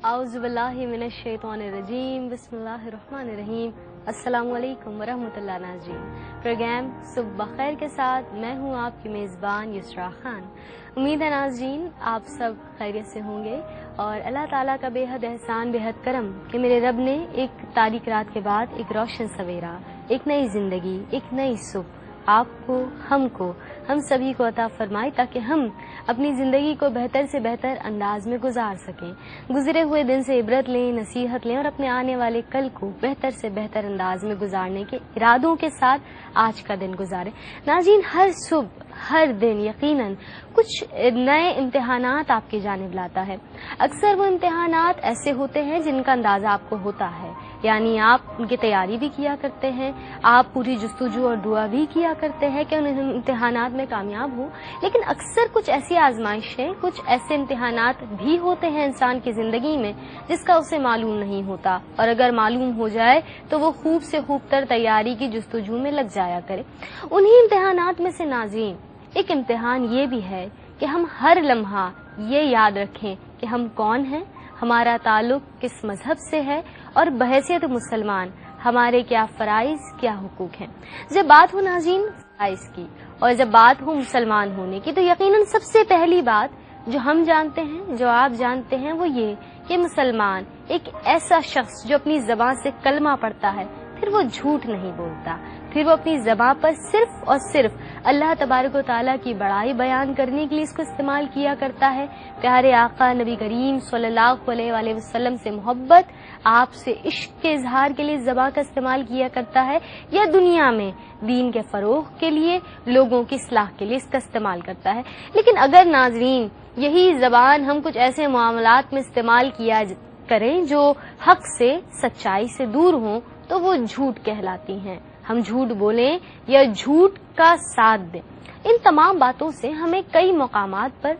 اعوذ باللہ من الشیطان الرجیم بسم اللہ الرحمن الرحیم السلام علیکم ورحمۃ اللہ ناظرین. پروگرام صبح بخیر کے ساتھ میں ہوں آپ کی میزبان یسرا خان. امید ہے ناظرین آپ سب خیریت سے ہوں گے اور اللہ تعالیٰ کا بے حد احسان بے حد کرم کہ میرے رب نے ایک تاریک رات کے بعد ایک روشن سویرا، ایک نئی زندگی، ایک نئی صبح آپ کو، ہم سبھی کو عطا فرمائی تاکہ ہم اپنی زندگی کو بہتر سے بہتر انداز میں گزار سکیں، گزرے ہوئے دن سے عبرت لیں، نصیحت لیں اور اپنے آنے والے کل کو بہتر سے بہتر انداز میں گزارنے کے ارادوں کے ساتھ آج کا دن گزاریں. ناظرین، ہر صبح ہر دن یقیناً کچھ نئے امتحانات آپ کی جانب لاتا ہے. اکثر وہ امتحانات ایسے ہوتے ہیں جن کا اندازہ آپ کو ہوتا ہے، یعنی آپ ان کی تیاری بھی کیا کرتے ہیں، آپ پوری جستجو اور دعا بھی کیا کرتے ہیں کہ ان امتحانات میں کامیاب ہوں. لیکن اکثر کچھ ایسی آزمائشیں، کچھ ایسے امتحانات بھی ہوتے ہیں انسان کی زندگی میں جس کا اسے معلوم نہیں ہوتا، اور اگر معلوم ہو جائے تو وہ خوب سے خوب تر تیاری کی جستجو میں لگ جایا کرے. انہی امتحانات میں سے ناظرین ایک امتحان یہ بھی ہے کہ ہم ہر لمحہ یہ یاد رکھیں کہ ہم کون ہیں، ہمارا تعلق کس مذہب سے ہے اور بحیثیت مسلمان ہمارے کیا فرائض، کیا حقوق ہیں. جب بات ہو ناظرین فرائض کی اور جب بات ہو مسلمان ہونے کی تو یقیناً سب سے پہلی بات جو ہم جانتے ہیں، جو آپ جانتے ہیں، وہ یہ کہ مسلمان ایک ایسا شخص جو اپنی زبان سے کلمہ پڑھتا ہے، پھر وہ جھوٹ نہیں بولتا، پھر وہ اپنی زبان پر صرف اور صرف اللہ تبارک و تعالیٰ کی بڑائی بیان کرنے کے لیے اس کو استعمال کیا کرتا ہے. پیارے آقا نبی کریم صلی اللہ علیہ وآلہ وسلم سے محبت، آپ سے عشق کے اظہار کے لیے زبان کا استعمال کیا کرتا ہے، یا دنیا میں دین کے فروغ کے لیے، لوگوں کی اصلاح کے لیے اس کا استعمال کرتا ہے. لیکن اگر ناظرین یہی زبان ہم کچھ ایسے معاملات میں استعمال کیا کریں جو حق سے، سچائی سے دور ہوں تو وہ جھوٹ کہلاتی ہیں. ہم جھوٹ بولیں یا جھوٹ کا ساتھ دیں، ان تمام باتوں سے ہمیں کئی مقامات پر،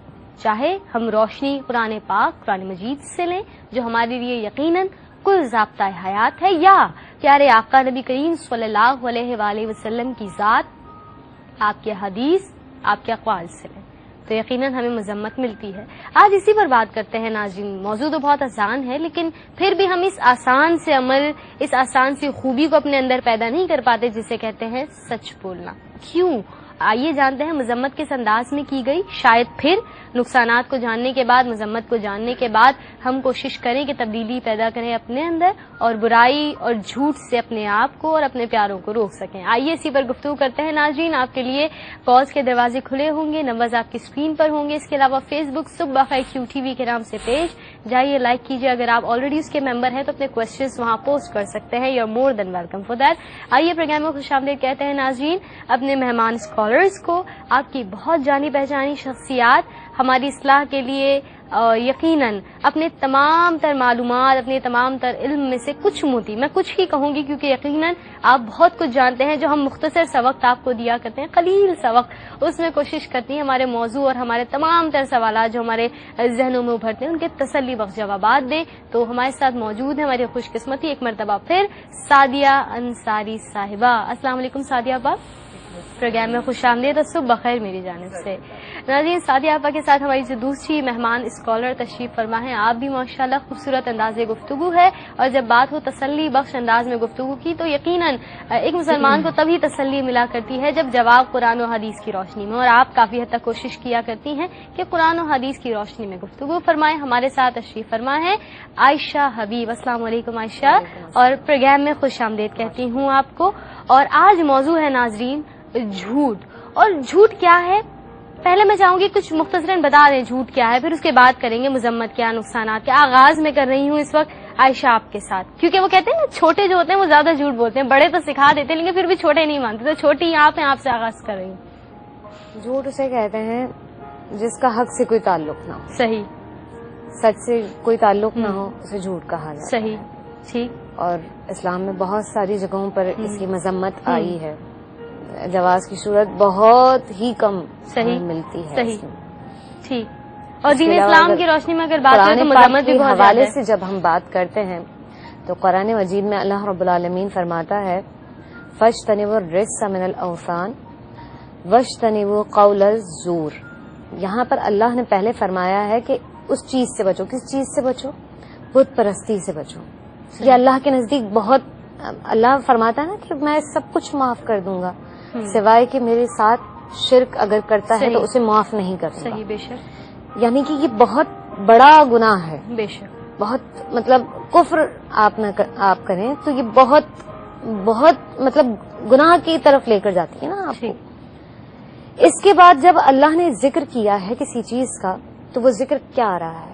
چاہے ہم روشنی قرآن پاک، قرآن مجید سے لیں جو ہمارے لیے یقیناً کل ضابطہ حیات ہے، یا پیارے آقا نبی کریم صلی اللہ علیہ وآلہ وسلم کی ذات، آپ کے حدیث، آپ کے اقوال سے لیں تو یقیناً ہمیں مذمت ملتی ہے. آج اسی پر بات کرتے ہیں ناظرین. موضوع تو بہت آسان ہے لیکن پھر بھی ہم اس آسان سے عمل، اس آسان سی خوبی کو اپنے اندر پیدا نہیں کر پاتے جسے کہتے ہیں سچ بولنا. کیوں؟ آئیے جانتے ہیں مذمت کس انداز میں کی گئی. شاید پھر نقصانات کو جاننے کے بعد، مذمت کو جاننے کے بعد ہم کوشش کریں کہ تبدیلی پیدا کریں اپنے اندر اور برائی اور جھوٹ سے اپنے آپ کو اور اپنے پیاروں کو روک سکیں. آئیے اسی پر گفتگو کرتے ہیں ناظرین. آپ کے لیے کالز کے دروازے کھلے ہوں گے، نمبرز آپ کی اسکرین پر ہوں گے. اس کے علاوہ فیس بک صبح بخیر کیو ٹی وی کے نام سے پیج جائیے، لائک کیجیے. اگر آپ آلریڈی اس کے ممبر ہیں تو اپنے کوشچنز وہاں پوسٹ کر سکتے ہیں. You are more than welcome for that. آئیے پروگرام میں خوش آمدید کہتے ہیں ناظرین اپنے مہمان اسکالرز کو. آپ کی بہت جانی پہچانی شخصیات ہماری اصلاح کے لیے یقیناً اپنے تمام تر معلومات، اپنے تمام تر علم میں سے کچھ موتی، میں کچھ ہی کہوں گی کیونکہ یقیناً آپ بہت کچھ جانتے ہیں، جو ہم مختصر سا وقت آپ کو دیا کرتے ہیں، قلیل سا وقت، اس میں کوشش کرتی ہیں ہمارے موضوع اور ہمارے تمام تر سوالات جو ہمارے ذہنوں میں ابھرتے ہیں ان کے تسلی بخش جوابات دیں. تو ہمارے ساتھ موجود ہیں ہماری خوش قسمتی ایک مرتبہ پھر سعدیہ انصاری صاحبہ. السلام علیکم سعدیہ آپ. پروگرام میں خوش آمدید اور صبح بخیر میری جانب سے. ناظرین سعدیہ آپا کے ساتھ ہماری جو دوسری مہمان اسکالر تشریف فرما ہیں، آپ بھی ماشاءاللہ خوبصورت انداز گفتگو ہے، اور جب بات ہو تسلی بخش انداز میں گفتگو کی تو یقیناً ایک مسلمان کو تبھی تسلی ملا کرتی ہے جب جواب قرآن و حدیث کی روشنی میں، اور آپ کافی حد تک کوشش کیا کرتی ہیں کہ قرآن و حدیث کی روشنی میں گفتگو فرمائیں. ہمارے ساتھ تشریف فرما ہے عائشہ حبیب. السلام علیکم عائشہ، اور پروگرام میں خوش آمدید کہتی ہوں آپ کو. اور آج موضوع ہے ناظرین جھوٹ. اور جھوٹ کیا ہے، پہلے میں چاہوں گی کچھ مختصراً بتا دیں جھوٹ کیا ہے، پھر اس کے بعد کریں گے مذمت کیا، نقصانات کیا. آغاز میں کر رہی ہوں اس وقت عائشہ آپ کے ساتھ، کیونکہ وہ کہتے ہیں نا چھوٹے جو ہوتے ہیں وہ زیادہ جھوٹ بولتے ہیں، بڑے تو سکھا دیتے ہیں لیکن پھر بھی چھوٹے نہیں مانتے. تو چھوٹی آپ ہیں، آپ سے آغاز کر رہی ہوں. جھوٹ اسے کہتے ہیں جس کا حق سے کوئی تعلق نہ ہو. صحیح. سچ سے کوئی تعلق نہ ہو اسے جھوٹ کہا جاتا ہے. صحیح. ٹھیک. اور اسلام میں بہت ساری جگہوں پر اس کی مذمت آئی ہے. جواز کی صورت بہت ہی کم ملتی ہے. صحیح. ٹھیک. اور دین اسلام کی روشنی میں اگر بات کریں تو مذمت بھی بہت حوالے سے جب ہم بات کرتے ہیں تو قرآن مجید میں اللہ رب العالمین فرماتا ہے فاجتنبوا الرجس من الاوثان واجتنبوا قول الزور. یہاں پر اللہ نے پہلے فرمایا ہے کہ اس چیز سے بچو. کس چیز سے بچو؟ بت پرستی سے بچو. یہ اللہ کے نزدیک بہت، اللہ فرماتا ہے نا کہ میں سب کچھ معاف کر دوں گا سوائے کہ میرے ساتھ شرک اگر کرتا ہے تو اسے معاف نہیں کروں گا. صحیح، بے شک. یعنی کہ یہ بہت بڑا گناہ ہے، بے شک. بہت مطلب کفر آپ کریں تو یہ بہت بہت مطلب گناہ کی طرف لے کر جاتی ہے نا آپ کو. اس کے بعد جب اللہ نے ذکر کیا ہے کسی چیز کا تو وہ ذکر کیا آ رہا ہے؟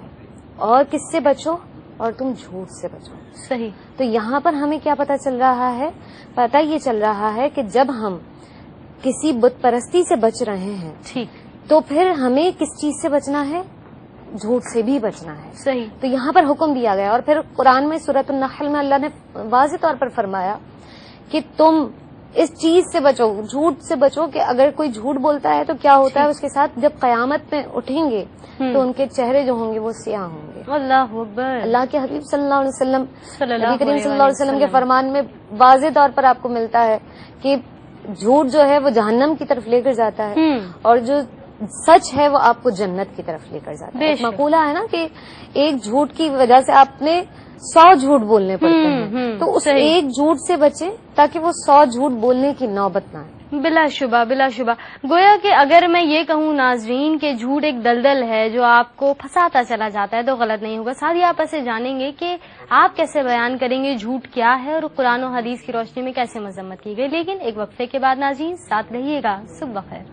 اور کس سے بچو؟ اور تم جھوٹ سے بچو. صحیح. تو یہاں پر ہمیں کیا پتہ چل رہا ہے؟ پتہ یہ چل رہا ہے کہ جب ہم کسی بت پرستی سے بچ رہے ہیں ٹھیک، تو پھر ہمیں کس چیز سے بچنا ہے؟ جھوٹ سے بھی بچنا ہے. صحیح. تو یہاں پر حکم دیا گیا. اور پھر قرآن میں سورۃ النحل میں اللہ نے واضح طور پر فرمایا کہ تم اس چیز سے بچو، جھوٹ سے بچو، کہ اگر کوئی جھوٹ بولتا ہے تو کیا ہوتا ہے اس کے ساتھ؟ جب قیامت میں اٹھیں گے تو ان کے چہرے جو ہوں گے وہ سیاہ ہوں گے. اللہ اکبر. اللہ کے حبیب صلی اللہ علیہ وسلم، اللہ نبی کریم صلی اللہ علیہ وسلم کے فرمان میں واضح طور پر آپ کو ملتا ہے کہ جھوٹ جو ہے وہ جہنم کی طرف لے کر جاتا ہے اور جو سچ ہے وہ آپ کو جنت کی طرف لے کر جاتا ہے. ایک مقولہ ہے نا کہ ایک جھوٹ کی وجہ سے آپ نے 100 جھوٹ بولنے پڑتے ہیں، تو اس ایک جھوٹ سے بچے تاکہ وہ 100 جھوٹ بولنے کی نوبت نہ آئے. بلا شبہ، بلا شبہ. گویا کہ اگر میں یہ کہوں ناظرین کہ جھوٹ ایک دلدل ہے جو آپ کو پھنساتا چلا جاتا ہے تو غلط نہیں ہوگا. ساتھ ہی آپ ایسے جانیں گے کہ آپ کیسے بیان کریں گے جھوٹ کیا ہے اور قرآن و حدیث کی روشنی میں کیسے مذمت کی گئی. لیکن ایک وقفے کے بعد ناظرین ساتھ رہیے گا. صبح بخیر.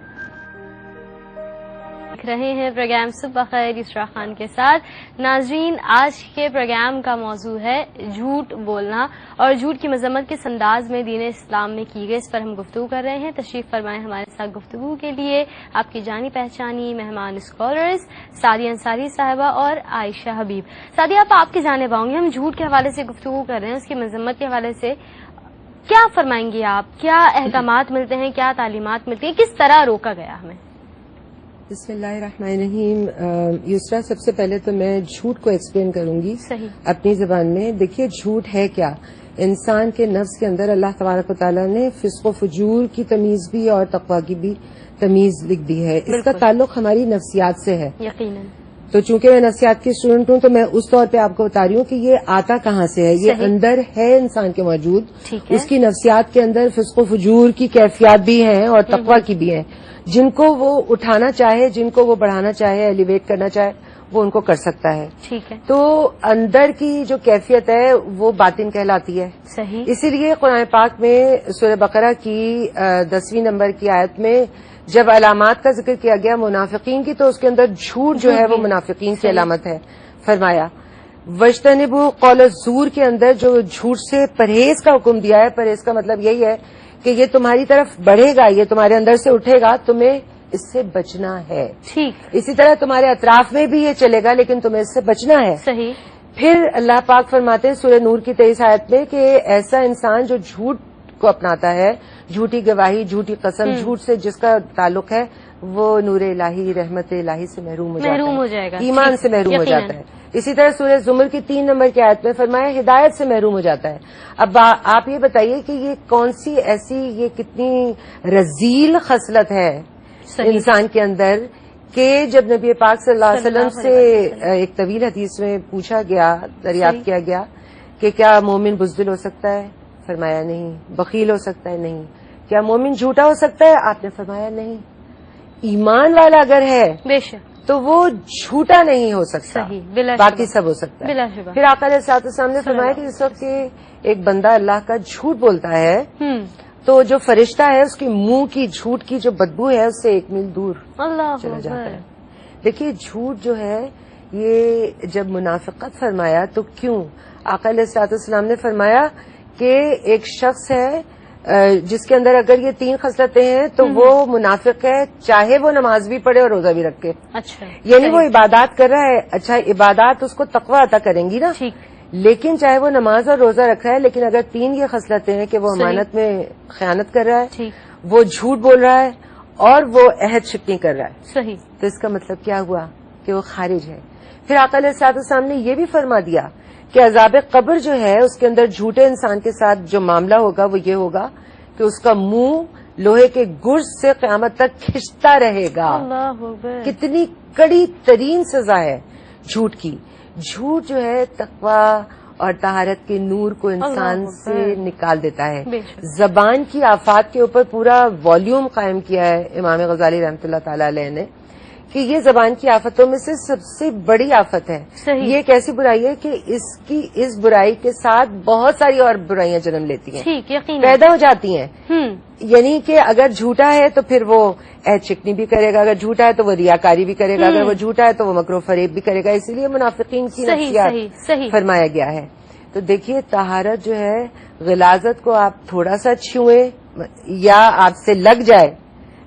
دیکھ رہے ہیں پروگرام صبح خیر یسریٰ خان کے ساتھ. ناظرین آج کے پروگرام کا موضوع ہے جھوٹ بولنا اور جھوٹ کی مذمت کس انداز میں دین اسلام میں کی گئی، اس پر ہم گفتگو کر رہے ہیں. تشریف فرمائیں ہمارے ساتھ گفتگو کے لیے آپ کی جانی پہچانی مہمان اسکالرز سعدیہ انصاری صاحبہ اور عائشہ حبیب. سعدیہ آپ کی جانب آؤں گی. ہم جھوٹ کے حوالے سے گفتگو کر رہے ہیں، اس کی مذمت کے حوالے سے کیا فرمائیں گی آپ؟ کیا احکامات ملتے ہیں، کیا تعلیمات ملتی ہیں، کس طرح روکا گیا ہمیں؟ بسم اللہ الرحمن الرحیم. یسریٰ، سب سے پہلے تو میں جھوٹ کو ایکسپلین کروں گی صحیح اپنی زبان میں. دیکھیے جھوٹ ہے کیا؟ انسان کے نفس کے اندر اللہ تبارک و تعالیٰ نے فسق و فجور کی تمیز بھی اور تقویٰ کی بھی تمیز لکھ دی ہے. اس کا تعلق ہماری نفسیات سے ہے. یقیناً. تو چونکہ میں نفسیات کی اسٹوڈنٹ ہوں تو میں اس طور پہ آپ کو بتا رہی ہوں کہ یہ آتا کہاں سے ہے. یہ اندر ہے انسان کے موجود. اس کی نفسیات کے اندر فسق و فجور کی کیفیات بھی ہیں اور تقویٰ کی بھی ہیں. جن کو وہ اٹھانا چاہے، جن کو وہ بڑھانا چاہے، ایلیویٹ کرنا چاہے، وہ ان کو کر سکتا ہے. ٹھیک ہے. تو اندر کی جو کیفیت ہے وہ باطن کہلاتی ہے. صحیح. اسی لیے قرآن پاک میں سورہ بقرہ کی 10ویں نمبر کی آیت میں جب علامات کا ذکر کیا گیا منافقین کی تو اس کے اندر جھوٹ جو ہے وہ منافقین کی علامت ہے. فرمایا وجتنبوا قول الزور کے اندر جو جھوٹ سے پرہیز کا حکم دیا ہے. پرہیز کا مطلب یہی ہے کہ یہ تمہاری طرف بڑھے گا، یہ تمہارے اندر سے اٹھے گا، تمہیں اس سے بچنا ہے. ٹھیک. اسی طرح تمہارے اطراف میں بھی یہ چلے گا لیکن تمہیں اس سے بچنا ہے. صحیح. پھر اللہ پاک فرماتے ہیں سورہ نور کی 23 آیت میں کہ ایسا انسان جو جھوٹ کو اپناتا ہے، جھوٹی گواہی، جھوٹی قسم، جھوٹ سے جس کا تعلق ہے وہ نور الہی، رحمت الہی سے محروم ہو جائے گا، ایمان سے محروم ہو جاتا ہے. اسی طرح سورہ زمر کی 3 نمبر کی آیت میں فرمایا ہدایت سے محروم ہو جاتا ہے. اب آپ یہ بتائیے کہ یہ کون سی ایسی، یہ کتنی رذیل خصلت ہے انسان کے اندر کہ جب نبی پاک صلی اللہ علیہ وسلم سے ایک طویل حدیث میں پوچھا گیا، دریافت کیا گیا کہ کیا مومن بزدل ہو سکتا ہے؟ فرمایا نہیں. بخیل ہو سکتا ہے؟ نہیں. کیا مومن جھوٹا ہو سکتا ہے؟ آپ نے فرمایا نہیں. ایمان والا اگر ہے بے شک تو وہ جھوٹا نہیں ہو سکتا. باقی سب ہو سکتا ہے. پھر آقا علیہ الصلوۃ والسلام نے فرمایا کہ جس وقت کہ ایک بندہ اللہ کا جھوٹ بولتا ہے تو جو فرشتہ ہے اس کی منہ کی جھوٹ کی جو بدبو ہے اس سے 1 میل دور چلا جاتا ہے. دیکھیے جھوٹ جو ہے یہ جب منافقت فرمایا تو کیوں؟ آقا علیہ الصلوۃ والسلام نے فرمایا کہ ایک شخص ہے جس کے اندر اگر یہ 3 خصلتیں ہیں تو وہ منافق ہے، چاہے وہ نماز بھی پڑھے اور روزہ بھی رکھے. اچھا. یعنی وہ عبادات کر رہا ہے. اچھا عبادات اس کو تقویٰ عطا کریں گی نا، لیکن چاہے وہ نماز اور روزہ رکھ رہا ہے لیکن اگر 3 یہ خصلتیں ہیں کہ وہ امانت میں خیانت کر رہا ہے، وہ جھوٹ بول رہا ہے اور وہ عہد شکنی کر رہا ہے. صحیح. تو اس کا مطلب کیا ہوا کہ وہ خارج ہے. پھر آقا علیہ الصلوۃ والسلام نے یہ بھی فرما دیا کہ عذاب قبر جو ہے اس کے اندر جھوٹے انسان کے ساتھ جو معاملہ ہوگا وہ یہ ہوگا کہ اس کا منہ لوہے کے گرز سے قیامت تک کھنچتا رہے گا. کتنی کڑی ترین سزا ہے. جھوٹ کی. جھوٹ جو ہے تقوی اور طہارت کے نور کو انسان سے نکال دیتا ہے. زبان کی آفات کے اوپر پورا والیوم قائم کیا ہے امام غزالی رحمۃ اللہ تعالی علیہ نے کہ یہ زبان کی آفتوں میں سے سب سے بڑی آفت ہے. یہ ایک ایسی برائی ہے کہ اس برائی کے ساتھ بہت ساری اور برائیاں جنم لیتی ہیں, پیدا ہو جاتی ہیں. یعنی کہ اگر جھوٹا ہے تو پھر وہ عہد شکنی بھی کرے گا, اگر جھوٹا ہے تو وہ ریاکاری بھی کرے گا, اگر وہ جھوٹا ہے تو وہ مکر و فریب بھی کرے گا. اسی لیے منافقین کی نفسیات فرمایا گیا ہے. تو دیکھیے طہارت جو ہے غلاظت کو آپ تھوڑا سا چھوئیں یا آپ سے لگ جائے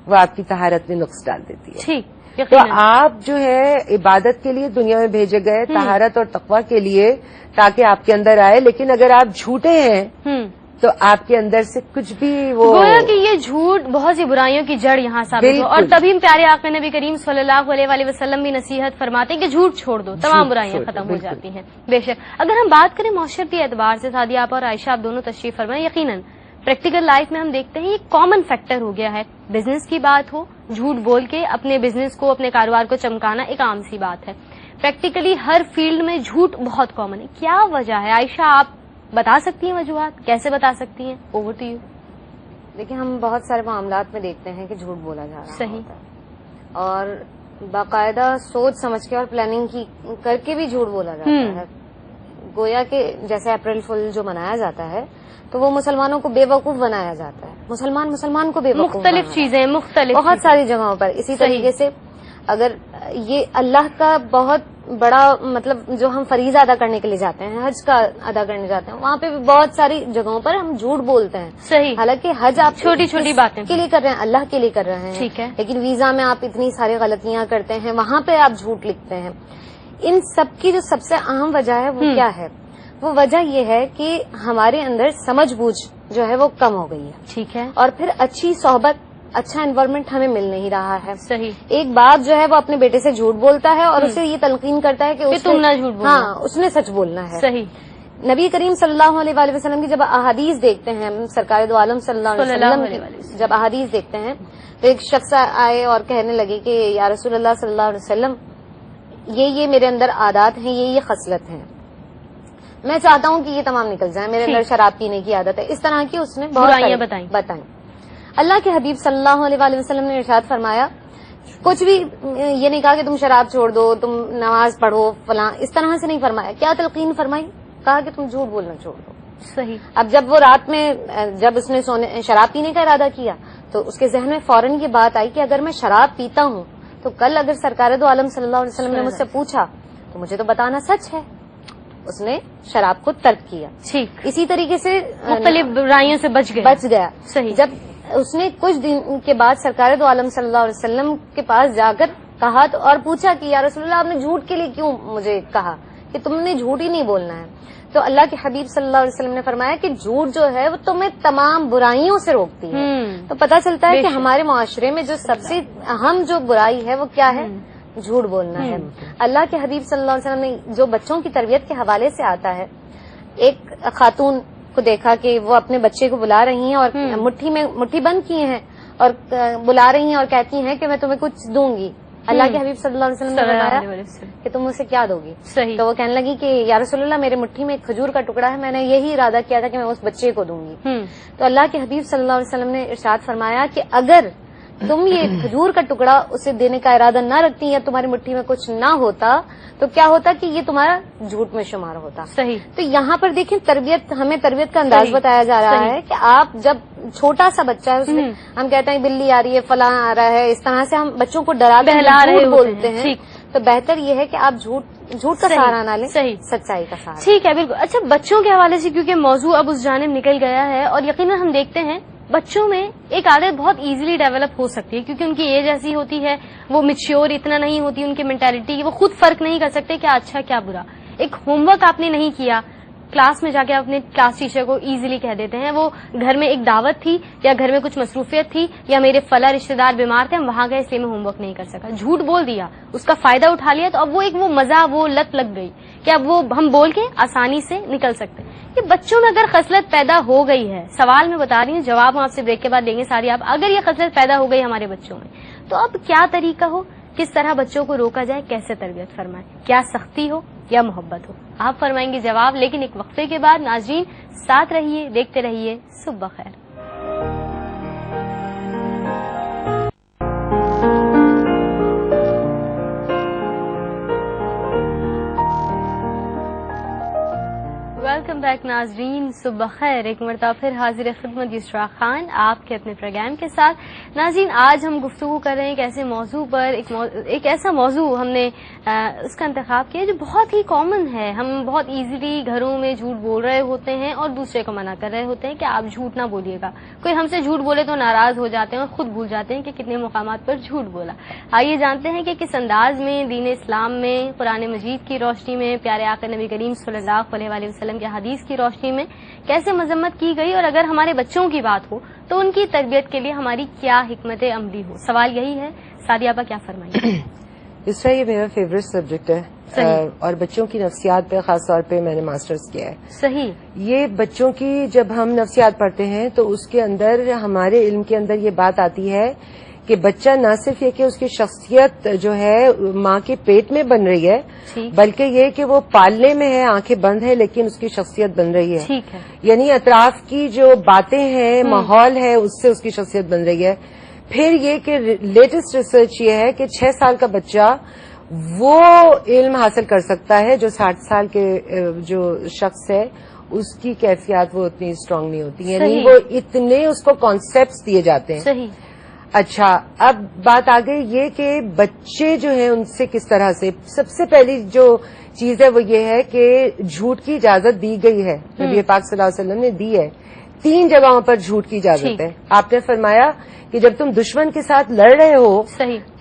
وہ آپ کی طہارت میں نقص ڈال دیتی ہے. تو آپ جو ہے عبادت کے لیے دنیا میں بھیجے گئے, طہارت اور تقویٰ کے لیے تاکہ آپ کے اندر آئے, لیکن اگر آپ جھوٹے ہیں تو آپ کے اندر سے کچھ بھی وہ گویا کہ یہ جھوٹ بہت سی برائیوں کی جڑ یہاں ثابت ہو. اور تبھی پیارے آقا نبی کریم صلی اللہ علیہ وآلہ وسلم بھی نصیحت فرماتے ہیں کہ جھوٹ چھوڑ دو, تمام برائیاں ختم ہو جاتی ہیں. بے شک اگر ہم بات کریں معاشرتی اعتبار سے, سعدیہ آپ اور عائشہ آپ دونوں تشریف فرمائیں, یقیناً پریکٹیکل لائف میں ہم دیکھتے ہیں یہ کامن فیکٹر ہو گیا ہے. بزنس کی بات ہو, جھوٹ بول کے اپنے بزنس کو, اپنے کاروبار کو چمکانا ایک عام سی بات ہے. پریکٹیکلی ہر فیلڈ میں جھوٹ بہت کامن ہے. کیا وجہ ہے عائشہ, آپ بتا سکتی ہیں وجوہات, کیسے بتا سکتی ہیں؟ Over to you. دیکھیں ہم بہت سارے معاملات میں دیکھتے ہیں کہ جھوٹ بولا جا رہا صحیح ہے, اور باقاعدہ سوچ سمجھ کے اور پلاننگ کر کے بھی جھوٹ بولا جاتا ہے. گویا کہ جیسے اپریل فل جو منایا جاتا ہے تو وہ مسلمانوں کو بے وقوف بنایا جاتا ہے. مسلمان کو بے وقوف, مختلف چیزیں مختلف بہت ساری جگہوں پر. اسی طریقے سے اگر یہ اللہ کا بہت بڑا مطلب جو ہم فریضہ ادا کرنے کے لیے جاتے ہیں, حج کا ادا کرنے جاتے ہیں, وہاں پہ بھی بہت ساری جگہوں پر ہم جھوٹ بولتے ہیں. صحیح. حالانکہ حج آپ چھوٹی چھوٹی باتیں کے لیے کر رہے ہیں, اللہ کے لیے کر رہے ہیں, ٹھیک ہے, لیکن ویزا میں آپ اتنی ساری غلطیاں کرتے ہیں, وہاں پہ آپ جھوٹ لکھتے ہیں. ان سب کی جو سب سے اہم وجہ ہے وہ کیا ہے؟ وہ وجہ یہ ہے کہ ہمارے اندر سمجھ بوجھ جو ہے وہ کم ہو گئی ہے. ٹھیک ہے. اور پھر اچھی صحبت, اچھا انوائرمنٹ ہمیں مل نہیں رہا ہے. صحیح. ایک باپ جو ہے وہ اپنے بیٹے سے جھوٹ بولتا ہے اور اسے یہ تلقین کرتا ہے کہ تم نہ جھوٹ بولنا, ہاں اس نے سچ بولنا ہے. صحیح. نبی کریم صلی اللہ علیہ وآلہ وسلم کی جب احادیث دیکھتے ہیں, سرکار دو عالم صلی اللہ علیہ وسلم کی جب احادیث دیکھتے ہیں تو ایک شخص آئے اور کہنے لگے کہ یا رسول اللہ صلی اللہ علیہ وسلم, یہ میرے اندر عادات ہیں, یہ خصلت ہیں, میں چاہتا ہوں کہ یہ تمام نکل جائیں. میرے اندر شراب پینے کی عادت ہے, اس طرح کی اس نے برائیاں بتائیں. اللہ کے حبیب صلی اللہ علیہ وآلہ وسلم نے ارشاد فرمایا, کچھ بھی یہ نہیں کہا کہ تم شراب چھوڑ دو, تم نماز پڑھو فلاں, اس طرح سے نہیں فرمایا. کیا تلقین فرمائی؟ کہا کہ تم جھوٹ بولنا چھوڑ دو. صحیح. اب جب وہ رات میں جب اس نے شراب پینے کا ارادہ کیا تو اس کے ذہن میں فوراً یہ بات آئی کہ اگر میں شراب پیتا ہوں تو کل اگر سرکار دو عالم صلی اللہ علیہ وسلم نے مجھ سے پوچھا تو مجھے تو بتانا سچ ہے. اس نے شراب کو ترک کیا. ٹھیک. اسی طریقے سے مختلف برائیوں سے بچ گیا. صحیح. جب اس نے کچھ دن کے بعد سرکار دو عالم صلی اللہ علیہ وسلم کے پاس جا کر کہا تو اور پوچھا کہ یا رسول اللہ, آپ نے جھوٹ کے لیے کیوں مجھے کہا کہ تم نے جھوٹ ہی نہیں بولنا ہے, تو اللہ کے حبیب صلی اللہ علیہ وسلم نے فرمایا کہ جھوٹ جو ہے وہ تمہیں تمام برائیوں سے روکتی ہے. تو پتہ چلتا ہے کہ ہمارے معاشرے میں جو سب سے اہم جو برائی ہے وہ کیا ہے؟ جھوٹ بولنا ہے. اللہ کے حبیب صلی اللہ علیہ وسلم نے جو بچوں کی تربیت کے حوالے سے آتا ہے, ایک خاتون کو دیکھا کہ وہ اپنے بچے کو بلا رہی ہیں اور مٹھی بند کیے ہیں اور بلا رہی ہیں اور کہتی ہیں کہ میں تمہیں کچھ دوں گی. اللہ کے حبیب صلی اللہ علیہ وسلم نے بتایا کہ تم مجھ سے کیا دو گی؟ تو وہ کہنے لگی کہ یا رسول اللہ, میرے مٹھی میں ایک کھجور کا ٹکڑا ہے, میں نے یہی ارادہ کیا تھا کہ میں اس بچے کو دوں گی. تو اللہ کے حبیب صلی اللہ علیہ وسلم نے ارشاد فرمایا کہ اگر تم یہ کھجور کا ٹکڑا اسے دینے کا ارادہ نہ رکھتی یا تمہاری مٹھی میں کچھ نہ ہوتا تو کیا ہوتا کہ یہ تمہارا جھوٹ میں شمار ہوتا. صحیح. تو یہاں پر دیکھیں ہمیں تربیت کا انداز بتایا جا رہا ہے کہ آپ جب چھوٹا سا بچہ ہے اس میں ہم کہتے ہیں بلی آ رہی ہے, فلاں آ رہا ہے, اس طرح سے ہم بچوں کو ڈرا کے بولتے ہیں. تو بہتر یہ ہے کہ آپ جھوٹ کا سہارا نہ لیں, صحیح سچائی کا سہارا. ٹھیک ہے, بالکل. اچھا, بچوں کے حوالے سے کیونکہ موضوع اب اس جانب نکل گیا ہے اور یقیناً ہم دیکھتے ہیں بچوں میں ایک عادت بہت ایزیلی ڈیولپ ہو سکتی ہے کیونکہ ان کی ایج ایسی ہوتی ہے, وہ میچیور اتنا نہیں ہوتی ان کی مینٹیلٹی, وہ خود فرق نہیں کر سکتے کیا اچھا کیا برا. ایک ہوم ورک آپ نے نہیں کیا, کلاس میں جا کے اپنے کلاس ٹیچر کو ایزیلی کہہ دیتے ہیں, وہ گھر میں ایک دعوت تھی یا گھر میں کچھ مصروفیت تھی یا میرے فلاں رشتے دار بیمار تھے, ہم وہاں گئے اس لیے میں ہوم ورک نہیں کر سکا. جھوٹ بول دیا, اس کا فائدہ اٹھا لیا, تو اب وہ مزہ, وہ لت لگ گئی کہ اب وہ ہم بول کے آسانی سے نکل سکتے ہیں. یہ بچوں میں اگر خصلت پیدا ہو گئی ہے, سوال میں بتا رہی ہوں, جواب ہم آپ سے بریک کے بعد دیں گے ساری آپ, اگر یہ خصلت پیدا ہو گئی ہمارے بچوں میں تو اب کیا طریقہ ہو کس طرح بچوں کو روکا جائے, کیسے تربیت فرمائیں, کیا سختی ہو یا محبت ہو؟ آپ فرمائیں گے جواب, لیکن ایک وقفے کے بعد. ناظرین ساتھ رہیے, دیکھتے رہیے صبح بخیر. ویلکم بیک ناظرین, صبح خیر. ایک مرتبہ پھر حاضر خدمت یسرا خان آپ کے اپنے پروگرام کے ساتھ. ناظرین آج ہم گفتگو کر رہے ہیں ایک ایسے موضوع پر, ایک ایسا موضوع ہم نے اس کا انتخاب کیا جو بہت ہی کامن ہے. ہم بہت ایزیلی گھروں میں جھوٹ بول رہے ہوتے ہیں اور دوسرے کو منع کر رہے ہوتے ہیں کہ آپ جھوٹ نہ بولیے گا. کوئی ہم سے جھوٹ بولے تو ناراض ہو جاتے ہیں اور خود بھول جاتے ہیں کہ کتنے مقامات پر جھوٹ بولا. آئیے جانتے ہیں کہ کس انداز میں دین اسلام میں, قرآن مجید کی روشنی میں, پیارے آقا نبی کریم صلی اللہ علیہ وسلم کے حدیث کی روشنی میں کیسے مذمت کی گئی, اور اگر ہمارے بچوں کی بات ہو تو ان کی تربیت کے لیے ہماری کیا حکمت عملی ہو. سوال یہی ہے. سعدیہ آپا کیا فرمائیں گے؟ اس طرح یہ میرا فیوریٹ سبجیکٹ ہے اور بچوں کی نفسیات پہ خاص طور پہ میں نے ماسٹرز کیا ہے. صحیح. یہ بچوں کی جب ہم نفسیات پڑھتے ہیں تو اس کے اندر, ہمارے علم کے اندر یہ بات آتی ہے کہ بچہ نہ صرف یہ کہ اس کی شخصیت جو ہے ماں کے پیٹ میں بن رہی ہے, بلکہ یہ کہ وہ پالنے میں ہے, آنکھیں بند ہے, لیکن اس کی شخصیت بن رہی ہے. یعنی اطراف کی جو باتیں ہیں, ماحول ہے, اس سے اس کی شخصیت بن رہی ہے. پھر یہ کہ لیٹسٹ ریسرچ یہ ہے کہ 6 سال کا بچہ وہ علم حاصل کر سکتا ہے جو 60 سال کے جو شخص ہے اس کی کیفیات وہ اتنی اسٹرانگ نہیں ہوتی. یعنی وہ اتنے اس کو کانسیپٹس دیے جاتے ہیں. صحیح. اچھا, اب بات آ گئی یہ کہ بچے جو ہیں ان سے کس طرح سے. سب سے پہلی جو چیز ہے وہ یہ ہے کہ جھوٹ کی اجازت دی گئی ہے, نبی پاک صلی اللہ علیہ وسلم نے دی ہے. 3 جگہوں پر جھوٹ کی اجازت ہے. آپ نے فرمایا کہ جب تم دشمن کے ساتھ لڑ رہے ہو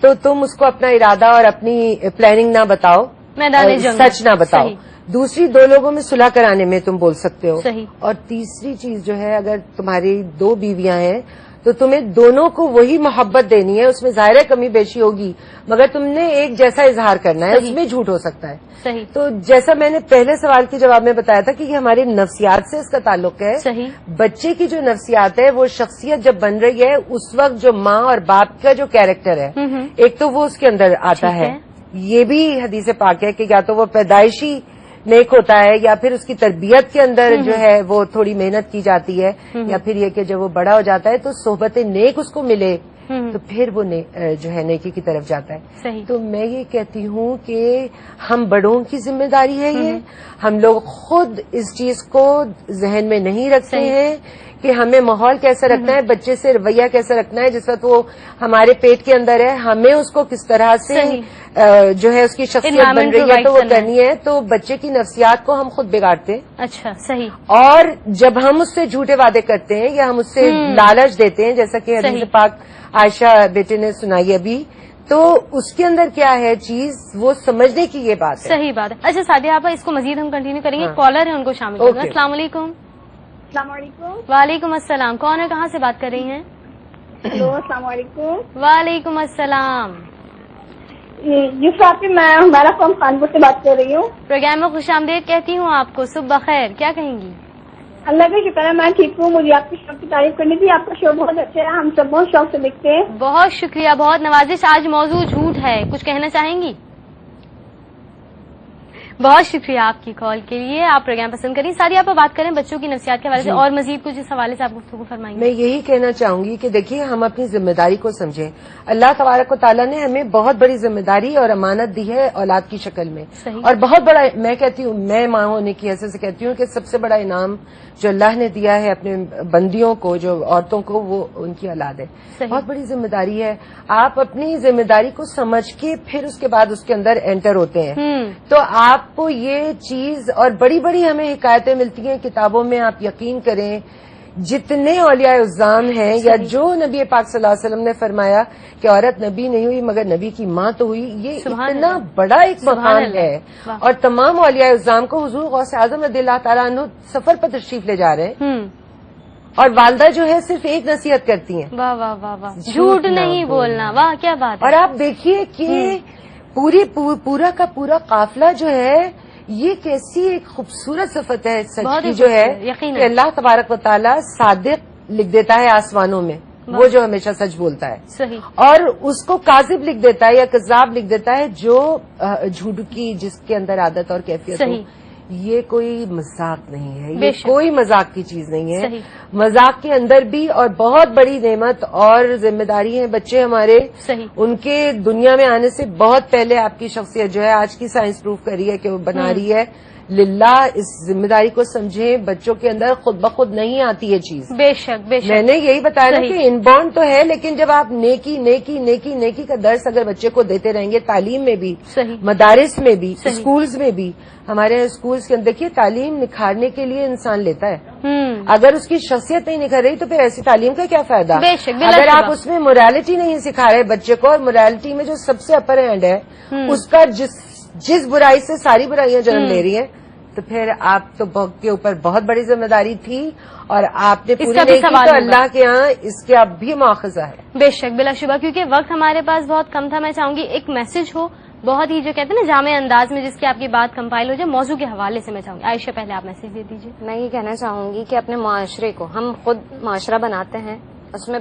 تو تم اس کو اپنا ارادہ اور اپنی پلاننگ نہ بتاؤ, سچ نہ بتاؤ. دوسری 2 لوگوں میں صلح کرانے میں تم بول سکتے ہو. اور تیسری چیز جو ہے, اگر تمہاری 2 بیویاں ہیں تو تمہیں دونوں کو وہی محبت دینی ہے. اس میں ظاہر کمی بیشی ہوگی مگر تم نے ایک جیسا اظہار کرنا ہے. اس میں جھوٹ ہو سکتا ہے. تو جیسا میں نے پہلے سوال کے جواب میں بتایا تھا کہ یہ ہماری نفسیات سے اس کا تعلق ہے. بچے کی جو نفسیات ہے وہ شخصیت جب بن رہی ہے اس وقت جو ماں اور باپ کا جو کیریکٹر ہے, ایک تو وہ اس کے اندر آتا ہے. یہ بھی حدیث پاک ہے کہ یا تو وہ پیدائشی نیک ہوتا ہے یا پھر اس کی تربیت کے اندر جو ہے وہ تھوڑی محنت کی جاتی ہے, یا پھر یہ کہ جب وہ بڑا ہو جاتا ہے تو صحبت نیک اس کو ملے تو پھر وہ جو ہے نیکی کی طرف جاتا ہے. تو میں یہ کہتی ہوں کہ ہم بڑوں کی ذمہ داری ہے یہ. ہم لوگ خود اس چیز کو ذہن میں نہیں رکھتے ہیں کہ ہمیں ماحول کیسا رکھنا ہے, بچے سے رویہ کیسا رکھنا ہے. جس وقت وہ ہمارے پیٹ کے اندر ہے ہمیں اس کو کس طرح سے جو ہے اس کی شخصیت بن رہی ہے تو وہ کرنی ہے. تو بچے کی نفسیات کو ہم خود بگاڑتے. اچھا, صحیح. اور جب ہم اس سے جھوٹے وعدے کرتے ہیں یا ہم اس سے لالچ دیتے ہیں, جیسا کہ حدیث پاک عائشہ بیٹے نے سنائی ابھی, تو اس کے اندر کیا ہے چیز وہ سمجھنے کی یہ بات ہے. صحیح بات ہے. اچھا سعدیہ آپا, اس کو مزید ہم کنٹینیو کریں گے. کالر ہیں, ان کو شامل کریں گے. السلام علیکم. السلام علیکم. وعلیکم السلام. کون ہے, کہاں سے بات کر رہی ہیں؟ ہلو, السلام علیکم. وعلیکم السلام. جی صاحب, میں ہمارا فرم خانپور سے بات کر رہی ہوں. پروگرام میں خوش آمدید کہتی ہوں آپ کو. صبح بخیر. کیا کہیں گی؟ اللہ کا شکر ہے میں ٹھیک ہوں. مجھے آپ کی شو کی تعریف کرنی تھی. آپ کا شو بہت اچھا ہے, ہم سب بہت شوق سے دیکھتے ہیں. بہت شکریہ, بہت نوازش. آج موضوع جھوٹ ہے, کچھ کہنا چاہیں گی؟ بہت شکریہ آپ کی کال کے لیے. آپ پروگرام پسند کریں. ساری آپ بات کریں بچوں کی نفسیات کے حوالے سے اور مزید کچھ اس حوالے سے آپ گفتگو فرمائیں گے. میں یہی کہنا چاہوں گی کہ دیکھیے ہم اپنی ذمہ داری کو سمجھیں. اللہ تبارک و تعالیٰ نے ہمیں بہت بڑی ذمہ داری اور امانت دی ہے اولاد کی شکل میں. اور بہت بڑا, میں کہتی ہوں, میں ماں ہونے کی حیثیت سے کہتی ہوں کہ سب سے بڑا انعام جو اللہ نے دیا ہے اپنے بندیوں کو, جو عورتوں کو, وہ ان کی اولاد ہے. بہت بڑی ذمہ داری ہے. آپ اپنی ذمہ داری کو سمجھ کے پھر اس کے بعد اس کے اندر انٹر ہوتے ہیں تو آپ کو یہ چیز, اور بڑی بڑی ہمیں حکایتیں ملتی ہیں کتابوں میں. آپ یقین کریں جتنے اولیاء اعظام ہیں یا جو نبی پاک صلی اللہ علیہ وسلم نے فرمایا کہ عورت نبی نہیں ہوئی مگر نبی کی ماں تو ہوئی, یہ اتنا بڑا ایک مقام ہے. اور تمام اولیاء اعظام کو حضور غوث اعظم رضی اللہ تعالیٰ عنہ سفر پر تشریف لے جا رہے ہیں اور والدہ جو ہے صرف ایک نصیحت کرتی ہیں, واہ واہ واہ واہ, جھوٹ نہیں بولنا. واہ کیا بات ہے. اور آپ دیکھیے کہ پورا کا پورا قافلہ جو ہے یہ کیسی ایک خوبصورت صفت ہے سچ کی جو ہے کہ اللہ تبارک و تعالیٰ صادق لکھ دیتا ہے آسمانوں میں, وہ جو ہمیشہ سچ بولتا ہے صحیح. اور اس کو کاذب لکھ دیتا ہے یا کذاب لکھ دیتا ہے جو جھوٹ کی جس کے اندر عادت اور کیفیت ہو. صحیح. یہ کوئی مذاق نہیں ہے, بے یہ شک. کوئی مذاق کی چیز نہیں ہے. صحیح. مذاق کے اندر بھی اور بہت بڑی نعمت اور ذمہ داری ہے. بچے ہمارے صحیح. ان کے دنیا میں آنے سے بہت پہلے آپ کی شخصیت جو ہے آج کی سائنس پروف کر رہی ہے کہ وہ بنا رہی ہے. للہ اس ذمہ داری کو سمجھیں, بچوں کے اندر خود بخود نہیں آتی یہ چیز. بے شک بے شک. میں نے یہی بتایا نا صحیح. کہ ان بورن تو ہے, لیکن جب آپ نیکی نیکی نیکی نیکی کا درس اگر بچے کو دیتے رہیں گے, تعلیم میں بھی, صحیح. مدارس میں بھی, صحیح. اسکولز میں بھی. ہمارے اسکولز کے اندر دیکھیے تعلیم نکھارنے کے لیے انسان لیتا ہے. اگر اس کی شخصیت نہیں نکھر رہی تو پھر ایسی تعلیم کا کیا فائدہ. بے شک, بلا اگر شبہ. آپ اس میں موریلٹی نہیں سکھا رہے بچے کو, اور موریلٹی میں جو سب سے اپر ہینڈ ہے اس کا جس برائی سے ساری برائیاں جنم لے رہی ہیں, تو پھر آپ تو کے اوپر بہت بڑی ذمہ داری تھی اور آپ نے پوری نہیں کی, تو اللہ کے ہاں اس کے اب بھی مواخذہ ہے. بے شک بلا شبہ. کیونکہ وقت ہمارے پاس بہت کم تھا, میں چاہوں گی ایک میسج ہو بہت ہی جو کہتے ہیں نا جامع انداز میں, جس کی آپ کی بات کمپائل ہو جائے موضوع کے حوالے سے. میں چاہوں گی عائشہ پہلے آپ میسج دے دیجیے. میں یہ کہنا چاہوں گی کہ اپنے معاشرے کو, ہم خود معاشرہ بناتے ہیں, اس میں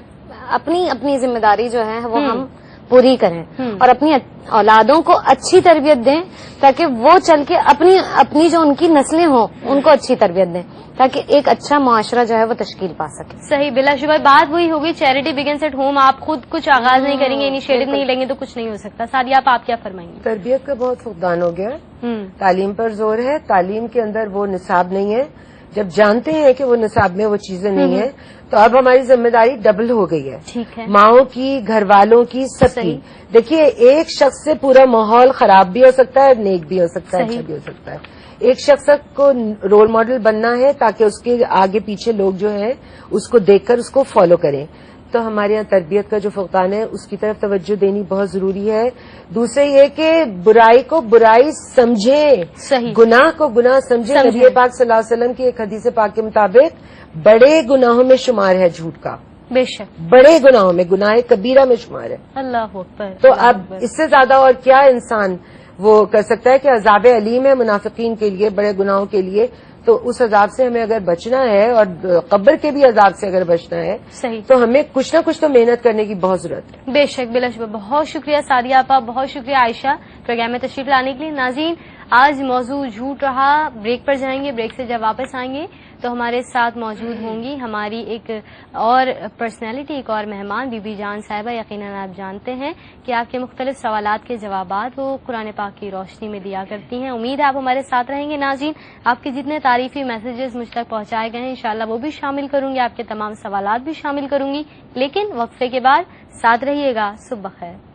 اپنی ذمہ داری جو ہے وہ ہم پوری کریں اور اپنی اولادوں کو اچھی تربیت دیں, تاکہ وہ چل کے اپنی جو ان کی نسلیں ہوں ان کو اچھی تربیت دیں, تاکہ ایک اچھا معاشرہ جو ہے وہ تشکیل پا سکے. صحیح, بلا شبہ بات وہی ہوگی, چیریٹی بگنس ایٹ ہوم. آپ خود کچھ آغاز نہیں کریں گے, انیشیٹو نہیں لیں گے تو کچھ نہیں ہو سکتا. سعدیہ آپ کیا فرمائیں گے؟ تربیت کا بہت فقدان ہو گیا. تعلیم پر زور ہے, تعلیم کے اندر وہ نصاب نہیں ہے. جب جانتے ہیں کہ وہ نصاب میں وہ چیزیں نہیں ہیں, تو اب ہماری ذمہ داری ڈبل ہو گئی ہے. ٹھیک ہے. ماؤں کی, گھر والوں کی, سب کی. دیکھیے ایک شخص سے پورا ماحول خراب بھی ہو سکتا ہے, نیک بھی ہو سکتا ہے, اچھا بھی ہو سکتا ہے. ایک شخص کو رول ماڈل بننا ہے تاکہ اس کے آگے پیچھے لوگ جو ہیں اس کو دیکھ کر اس کو فالو کریں. تو ہمارے یہاں تربیت کا جو فقدان ہے اس کی طرف توجہ دینی بہت ضروری ہے. دوسرے یہ کہ برائی کو برائی سمجھیں, گناہ کو گناہ سمجھیں. نبی پاک صلی اللہ علیہ وسلم کی ایک حدیث پاک کے مطابق بڑے گناہوں میں شمار ہے جھوٹ کا. بے شک, بڑے گناہوں میں, گناہ کبیرہ میں شمار ہے. اللہ اکبر. تو اب اس سے زیادہ اور کیا انسان وہ کر سکتا ہے کہ عذاب علیم ہے منافقین کے لیے, بڑے گناہوں کے لیے. تو اس عذاب سے ہمیں اگر بچنا ہے اور قبر کے بھی عذاب سے اگر بچنا ہے, صحیح, تو ہمیں کچھ نہ کچھ تو محنت کرنے کی بہت ضرورت ہے. بے شک بلا شبہ. بہت شکریہ سعدیہ آپا, بہت شکریہ عائشہ پروگرام میں تشریف لانے کے لیے. ناظرین, آج موضوع جھوٹ رہا. بریک پر جائیں گے, بریک سے جب واپس آئیں گے تو ہمارے ساتھ موجود ہوں گی ہماری ایک اور پرسنالٹی, ایک اور مہمان, بی بی جان صاحبہ. یقیناً آپ جانتے ہیں کہ آپ کے مختلف سوالات کے جوابات وہ قرآن پاک کی روشنی میں دیا کرتی ہیں. امید ہے آپ ہمارے ساتھ رہیں گے. ناظرین, آپ کے جتنے تعریفی میسیجز مجھ تک پہنچائے گئے ہیں انشاءاللہ وہ بھی شامل کروں گی, آپ کے تمام سوالات بھی شامل کروں گی, لیکن وقفے کے بعد ساتھ رہیے گا. صبح بخیر.